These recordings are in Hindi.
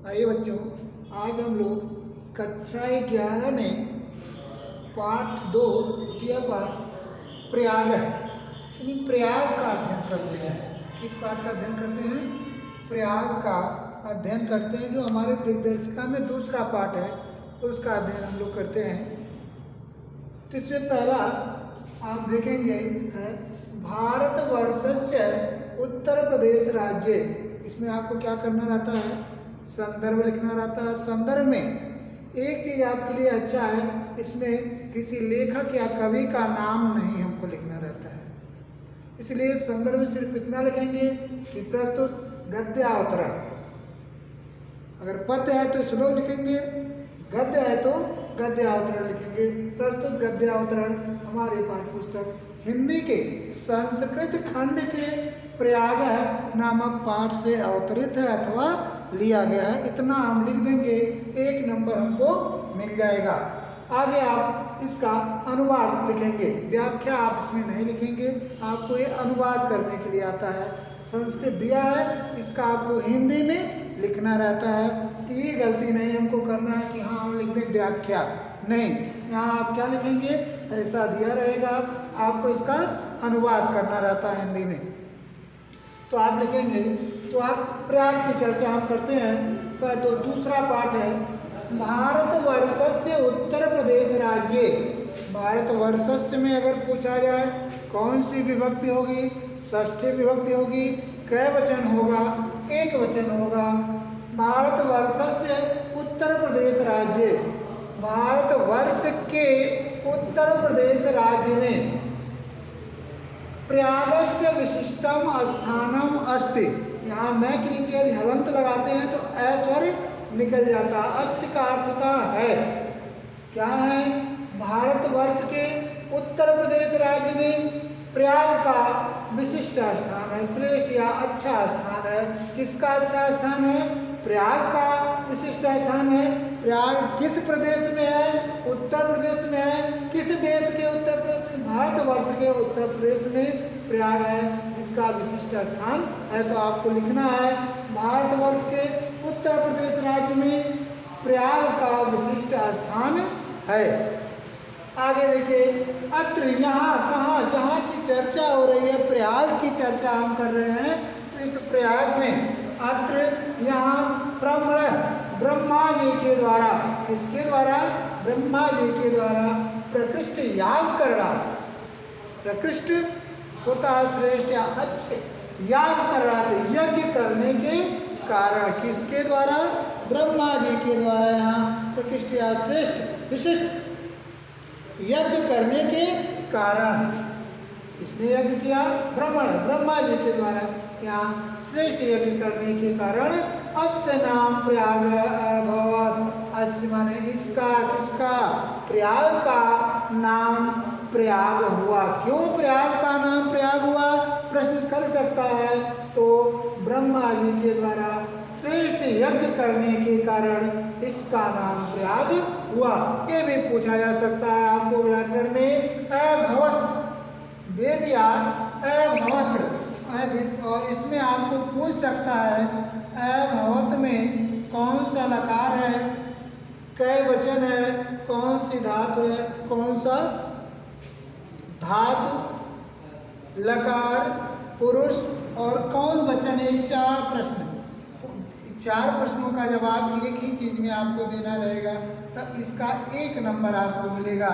आइए बच्चों, आज हम लोग कक्षा 11 में पाठ 2 द्वितीय पाठ प्रयाग यानी प्रयाग का अध्ययन करते हैं। किस पाठ का अध्ययन करते हैं? प्रयाग का अध्ययन करते हैं, जो हमारे दिनदर्शिका में दूसरा पाठ है, उसका अध्ययन हम लोग करते हैं। तो इसमें पहला आप देखेंगे है भारतवर्षस्य उत्तर प्रदेश राज्य। इसमें आपको क्या करना रहता है? संदर्भ लिखना रहता है। संदर्भ में एक चीज आपके लिए अच्छा है, इसमें किसी लेखक या कवि का नाम नहीं हमको लिखना रहता है, इसलिए संदर्भ में सिर्फ इतना लिखेंगे कि प्रस्तुत गद्यावतरण। अगर पद्य है तो श्लोक लिखेंगे, गद्य है तो गद्यावतरण लिखेंगे। प्रस्तुत गद्यावतरण हमारे पाठ्य पुस्तक हिंदी के संस्कृत खंड के प्रयाग नामक पाठ से अवतरित है अथवा लिया गया है। इतना हम लिख देंगे, 1 नंबर हमको मिल जाएगा। आगे आप इसका अनुवाद लिखेंगे, व्याख्या आप इसमें नहीं लिखेंगे, आपको ये अनुवाद करने के लिए आता है। संस्कृत दिया है, इसका आपको हिंदी में लिखना रहता है। तो ये गलती नहीं हमको करना है कि हाँ हम लिख दें व्याख्या, नहीं, यहाँ आप क्या लिखेंगे, ऐसा दिया रहेगा, आपको इसका अनुवाद करना रहता है हिंदी में। तो आप लिखेंगे, तो आप प्रयाग की चर्चा हम करते हैं। तो दूसरा पाठ है भारतवर्षस्य उत्तर प्रदेश राज्य। भारतवर्षस्य में अगर पूछा जाए कौन सी विभक्ति होगी? षष्ठी विभक्ति होगी। कै वचन होगा? एक वचन होगा। भारतवर्षस्य उत्तर प्रदेश राज्य, भारतवर्ष के उत्तर प्रदेश राज्य में प्रयागस्य विशिष्टम स्थानम अस्ति। यहाँ मैं के नीचे यदि हलंत लगाते हैं तो ऐश्वर्य निकल जाता। अस्ति का अर्थता है, क्या है? भारतवर्ष के उत्तर प्रदेश राज्य में प्रयाग का विशिष्ट स्थान है, श्रेष्ठ या अच्छा स्थान है। किसका अच्छा स्थान है? प्रयाग का विशिष्ट स्थान है। प्रयाग किस प्रदेश में है? उत्तर प्रदेश में है। किस देश के उत्तर प्रदेश में? भारतवर्ष के उत्तर प्रदेश में प्रयाग है, इसका विशिष्ट स्थान है। तो आपको लिखना है भारतवर्ष के उत्तर प्रदेश राज्य में प्रयाग का विशिष्ट स्थान है। आगे देखिए, अत्र यहाँ कहाँ, जहाँ की चर्चा हो रही है, प्रयाग की चर्चा हम कर रहे हैं। तो इस प्रयाग में अत्र यहाँ ब्रह्मा जी के द्वारा, किसके द्वारा? ब्रह्मा जी के द्वारा प्रकृष्ट याग करना। प्रकृष्ट होता है श्रेष्ठ या अच्छे, याग कर रहा था, यज्ञ करने के कारण। किसके द्वारा? ब्रह्मा जी के द्वारा यहाँ प्रकृष्ट या श्रेष्ठ विशिष्ट यज्ञ करने के कारण। किसने यज्ञ किया? ब्रह्मा जी के द्वारा यहाँ श्रेष्ठ यज्ञ करने के कारण अस्य नाम प्रयाग अभवत्। अस्य माने इसका, किसका? प्रयाग का नाम प्रयाग हुआ। क्यों प्रयाग का नाम प्रयाग हुआ? प्रश्न कर सकता है। तो ब्रह्मा जी के द्वारा श्रेष्ठ यज्ञ करने के कारण इसका नाम प्रयाग हुआ। ये भी पूछा जा सकता है आपको व्याकरण में। अभवत् दे दिया, अभवत्, और इसमें आपको पूछ सकता है अभवत् में कौन सा लकार है, कै वचन है, कौन सी धातु है, कौन सा धातु, लकार, पुरुष और कौन वचन है। 4 प्रश्न, 4 प्रश्नों का जवाब एक ही चीज में आपको देना रहेगा, तब इसका 1 नंबर आपको मिलेगा।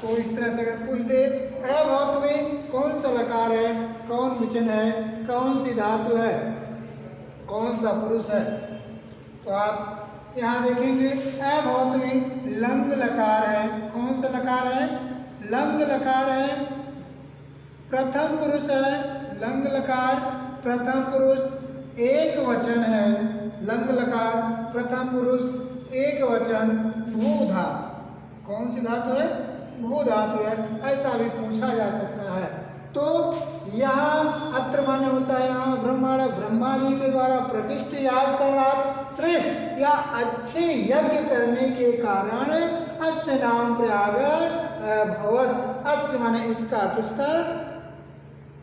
तो इस तरह से अगर पूछ दे अभवत् में कौन सा लकार है, कौन वचन है, कौन सी धातु है, कौन सा पुरुष है, तो आप यहाँ देखेंगे अभवत् में लंग लकार है। कौन सा लकार है? लंग लकार है। प्रथम पुरुष है, लंग लकार प्रथम पुरुष एक वचन है। लंग लकार प्रथम पुरुष एक वचन, भू धातु। कौन सी धातु है? भू धातु है। ऐसा भी पूछा जा सकता है। तो यहाँ अत्र माने होता है यहाँ ब्रह्मा जी के द्वारा प्रतिष्ठ याग करना, श्रेष्ठ या अच्छे यज्ञ करने के कारण अस्य नाम प्रयाग अभवत्। अस्य माने इसका, किसका?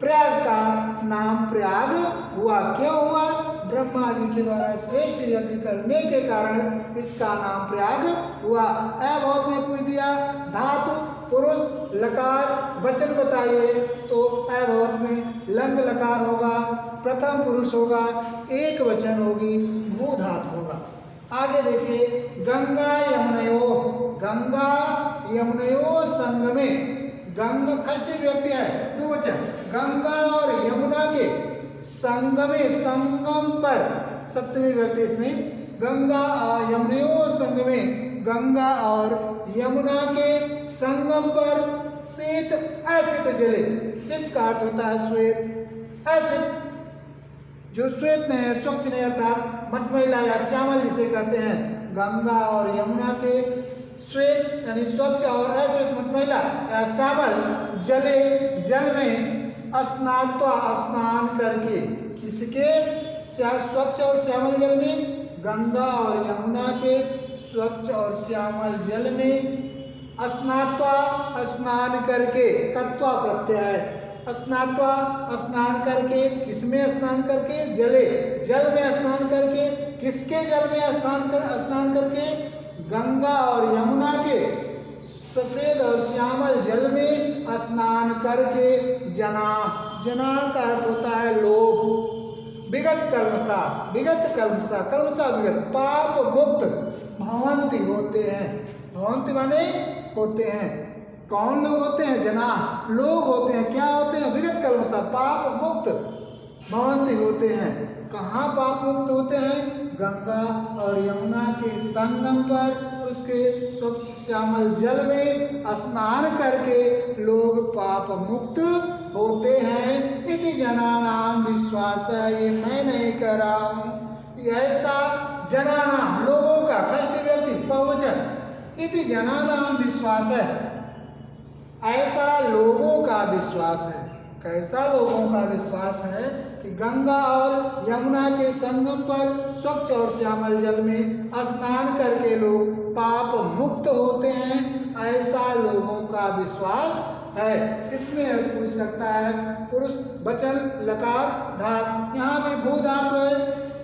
प्रयाग का नाम प्रयाग हुआ। क्यों हुआ? ब्रह्मा जी के द्वारा श्रेष्ठ यज्ञ करने के कारण इसका नाम प्रयाग हुआ। बहुत में पूछ दिया धातु पुरुष लकार वचन बताइए, तो बहुत में लंग लकार होगा, प्रथम पुरुष होगा, एक वचन होगी, भू धातु होगा। आगे देखिए गंगा यमुनयो, गंगा यमुनयो संगमे, गंगा षष्ठी व्यक्ति है द्विवचन, गंगा और यमुना के संगमे, संगम पर सप्तमी व्यक्ति इसमें, गंगा और यमुनयो संगमे, गंगा और यमुना के संगम पर शीत असित जले, शीत का अर्थ होता है श्वेत, असित जो श्वेत नहीं है, स्वच्छ नहीं अर्थात मटमैला या श्यामल जिसे कहते हैं, गंगा और यमुना के श्वेत यानी स्वच्छ और अश्वेत मटमैला या श्यामल जले, जल में स्नात्वा स्नान करके, किसके? स्वच्छ और श्यामल जल में, गंगा और यमुना के स्वच्छ और श्यामल जल में स्नात्वा स्नान करके, कत्वा प्रत्यय है, स्नात्वा स्नान करके, किसमें स्नान करके? जले, जल में स्नान करके, किसके जल में स्नान करके? गंगा और यमुना के सफेद और श्यामल जल में स्नान करके, जना, जना का अर्थ होता है लोभ, विगत कल्मषा, विगत कल्मषा, कल्मषा विगत, पाप मुक्त भवंति होते हैं, भवंति माने होते हैं। कौन लोग होते हैं? जना, लोग होते हैं, क्या होते हैं? विगत कल्मषा, पाप मुक्त भवंति होते हैं। कहाँ पाप मुक्त होते हैं? गंगा और यमुना के संगम पर, उसके स्वच्छ श्यामल जल में स्नान करके लोग पाप मुक्त होते हैं। इति जनानाम विश्वास है, ये मैं नहीं कह रहा हूँ, ऐसा जनानाम लोगों का, षष्ठी व्यक्ति बहुवचन, इति जनानाम विश्वास है, ऐसा लोगों का विश्वास है। कैसा लोगों का विश्वास है? कि गंगा और यमुना के संगम पर स्वच्छ और श्यामल जल में स्नान करके लोग पाप मुक्त होते हैं, ऐसा लोगों का विश्वास है। इसमें पूछ सकता है पुरुष वचन लकार धातु, यहाँ भी भू धातु है,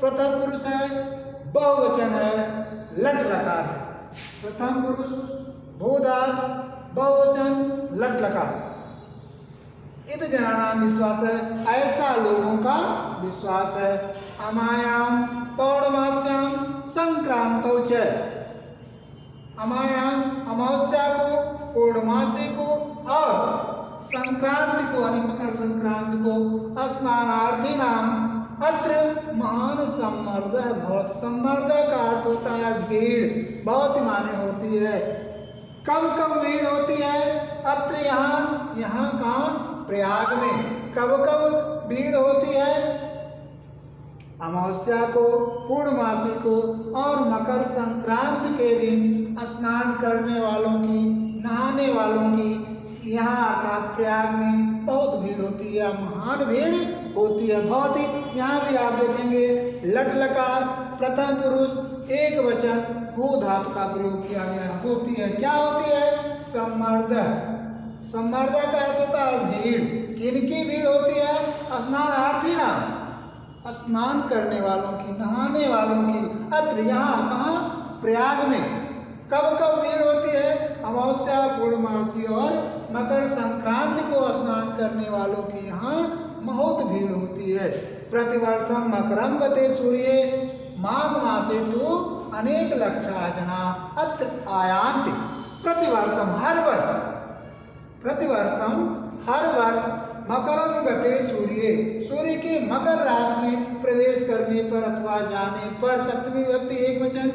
प्रथम पुरुष है, बहुवचन है, लट लकार है, प्रथम पुरुष भू धातु बहुवचन लट लकार। इत जनानाम विश्वास है, ऐसा लोगों का विश्वास है। अमायाम पौर्णमास्याम संक्रांतौ च, अमायाम अमावस्या को, पूर्णमासी को और संक्रांति को यानी मकर संक्रांति को स्नानार्थी नाम अत्र महान सम्मर्द भवत, सम्मर्द का अर्थ होता है भीड़, बहुत ही माने होती है। कब कब भीड़ होती है? अत्र यहाँ, यहाँ कहाँ? प्रयाग में। कब कब भीड़ होती है? अमावस्या को, पूर्णमासी को और मकर संक्रांति के दिन स्नान करने वालों की, नहाने वालों की यहाँ अर्थात प्रयाग में बहुत भीड़ होती है, महान भीड़ होती है। बहुत ही यहाँ भी आप देखेंगे लट लकार प्रथम पुरुष एक वचन भू धातु का प्रयोग किया गया होती है। क्या होती है? सम्मर्द। सम्मर्द का अर्थ होता है भीड़। किनकी भीड़ होती है? स्नानार्थी ना, स्नान करने वालों की, नहाने वालों की। अत्र यहाँ कहाँ? प्रयाग में। कब कब भीड़ होती है? अमावस्या, पूर्णमासी और मकर संक्रांति को स्नान करने वालों की यहाँ बहुत भीड़ होती है। प्रतिवर्षम मकरम गते सूर्ये माघ मासे तो अनेक लक्षा जना अत्र आयान्ति। प्रतिवर्षम हर वर्ष, प्रतिवर्षम हर वर्ष मकरम गते सूर्य, सूर्य के मकर राशि में प्रवेश करने पर अथवा जाने पर, सप्तमी विभक्ति एक वचन,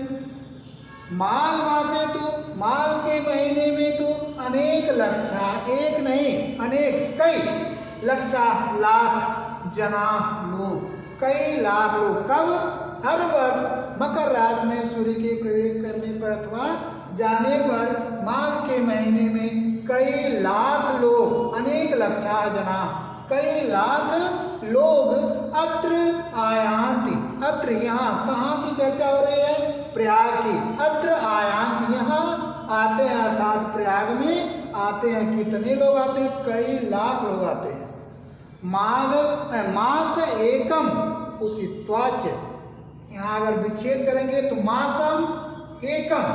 माघ मासे तो, माघ के महीने में तो अनेक लक्षा, एक नहीं अनेक, कई लक्षा लाख जना लोग, कई लाख लोग। कब? हर वर्ष मकर राशि में सूर्य के प्रवेश करने पर अथवा जाने पर माघ के महीने में कई लाख लोग, अनेक लक्षा जना, कई लाख लोग अत्र आयान्ति। अत्र यहाँ कहाँ की चर्चा हो रही है? प्रयाग की। अत्र आयान्ति, यहाँ आते हैं अर्थात प्रयाग में आते हैं। कितने लोग आते हैं? कई लाख लोग आते हैं। मास एकम उषित्वाच। यहाँ अगर विच्छेद करेंगे तो मासम एकम,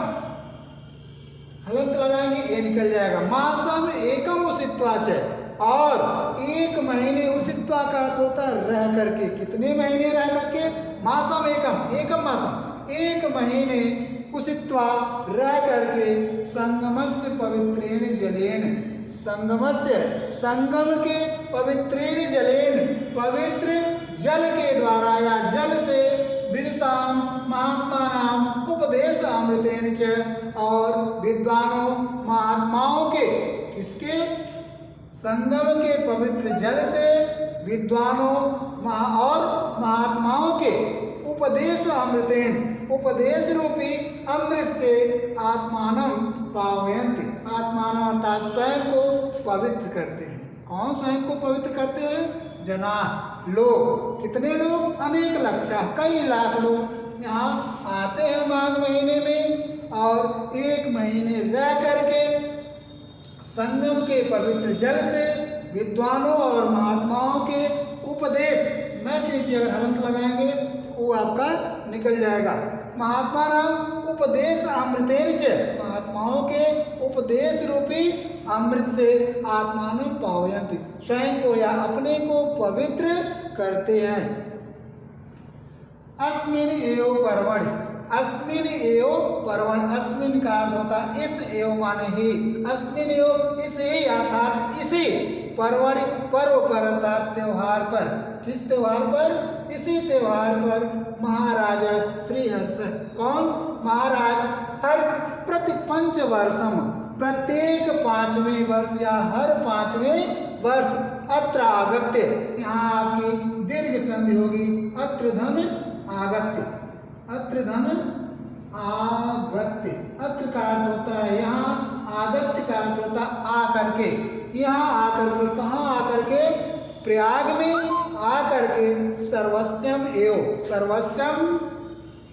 हलंत लगाएंगे ये निकल जाएगा, मासम एकम उषित्वाच। और एक महीने उषित्वा का अर्थ होता है रह करके, कितने महीने रह करके, मासम एकम, एकम मासम, एक महीने उषित्वा रह करके, संगमस्य पवित्रेण जलेन, संगमस्य संगम के पवित्रेण जलेन, पवित्र जल के द्वारा या जल से, विदुषाम महात्मानाम उपदेश अमृतेन च, और विद्वानों महात्माओं के, किसके, संगम के पवित्र जल से विद्वानों और महात्माओं के उपदेश अमृतेन, उपदेश रूपी अमृत से आत्मानं पावयन्ति, आत्मानं अर्थात स्वयं को पवित्र करते हैं। कौन स्वयं को पवित्र करते हैं? जना, लोग, कितने लोग, अनेक लक्षा, कई लाख लोग यहाँ आते हैं माघ महीने में और एक महीने रह करके संगम के पवित्र जल से विद्वानों और महात्माओं के उपदेश, मैं के नीचे अगर हलंत लगाएंगे तो वो आपका निकल जाएगा, महात्मा नाम उपदेश अमृतेन च, महात्माओं के उपदेश रूपी अमृत से आत्मानं पावयन्ति, स्वयं को या अपने को पवित्र करते हैं। अस्मिन एव पर्वणि, अस्मिन एव पर्वण, अस्मिन का अर्थ होता है इस, एव माने ही, अस्मिन एव इस ही अर्थात इसी, पर्वणि पर्व पर अर्थात त्योहार पर, किस त्योहार पर? इसी त्योहार पर महाराजा श्रीहर्ष, कौन? महाराज हर्ष, प्रति पंचवर्षम, प्रत्येक 5वें वर्ष या हर 5वें वर्ष, अत्र आगत्य, यहाँ आपकी दीर्घ संधि होगी, अत्र धन आगत्य, अत्र धन आगत्य, अत्र का अर्थ होता है यहाँ, आगत्य का अर्थ होता है आकर के, यहाँ आकर के, कहाँ आकर के? प्रयाग में आकर के, सर्वस्वम एव, सर्वस्वम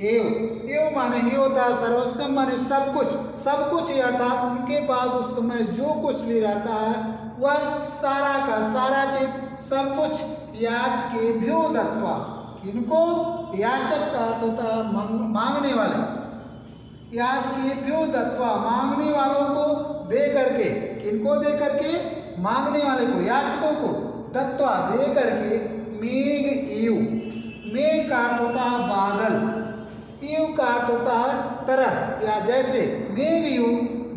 एव, एव माने ही होता है, सर्वस्वम माने सब कुछ, सब कुछ अर्थात उनके पास उस समय जो कुछ भी रहता है वह सारा का सारा चीज सब कुछ, याचकेभ्यो दत्त्वा, किनको? याचक का अर्थ होता है मांगने वाले, याचकेभ्यो दत्त्वा, मांगने वालों को दे करके, किनको दे करके? मांगने वाले को, याचकों को, दत्त्वा दे करके, मेघ इव, मेघ का अर्थ होता है बादल, इव का अर्थ होता है तरह या जैसे, मेघ इव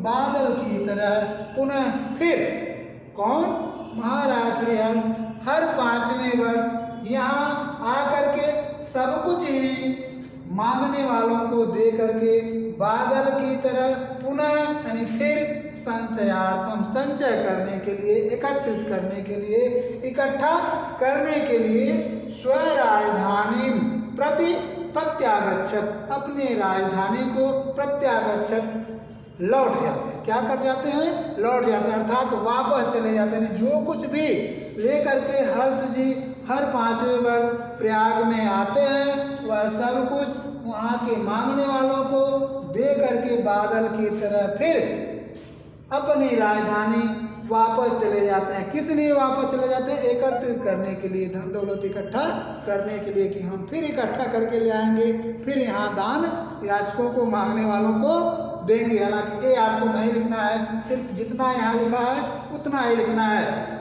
बादल की तरह, पुनः फिर, कौन? महाराज श्रीहर्ष हर 5वें वर्ष यहाँ आकर के सब कुछ ही मांगने वालों को दे करके बादल की तरह पुनः यानी फिर संचयार्थम, संचय करने के लिए, एकत्रित करने के लिए, इकट्ठा करने के लिए, स्वराजधानी प्रति प्रत्यागच्छत, अपने राजधानी को प्रत्यागच्छत, लौट जाते हैं। क्या कर जाते हैं? लौट जाते हैं, अर्थात वापस चले जाते हैं। जो कुछ भी लेकर के हर्ष जी हर 5वें वर्ष प्रयाग में आते हैं वह सब कुछ वहाँ के मांगने वालों को दे करके बादल की तरह फिर अपनी राजधानी वापस चले जाते हैं। किस लिए वापस चले जाते हैं? एकत्रित करने के लिए, धन दौलत इकट्ठा करने के लिए कि हम फिर इकट्ठा करके ले आएंगे, फिर यहाँ दान याचकों को, मांगने वालों को देंगे। हालांकि ये आपको नहीं लिखना है, सिर्फ जितना यहाँ लिखा है उतना ही लिखना है।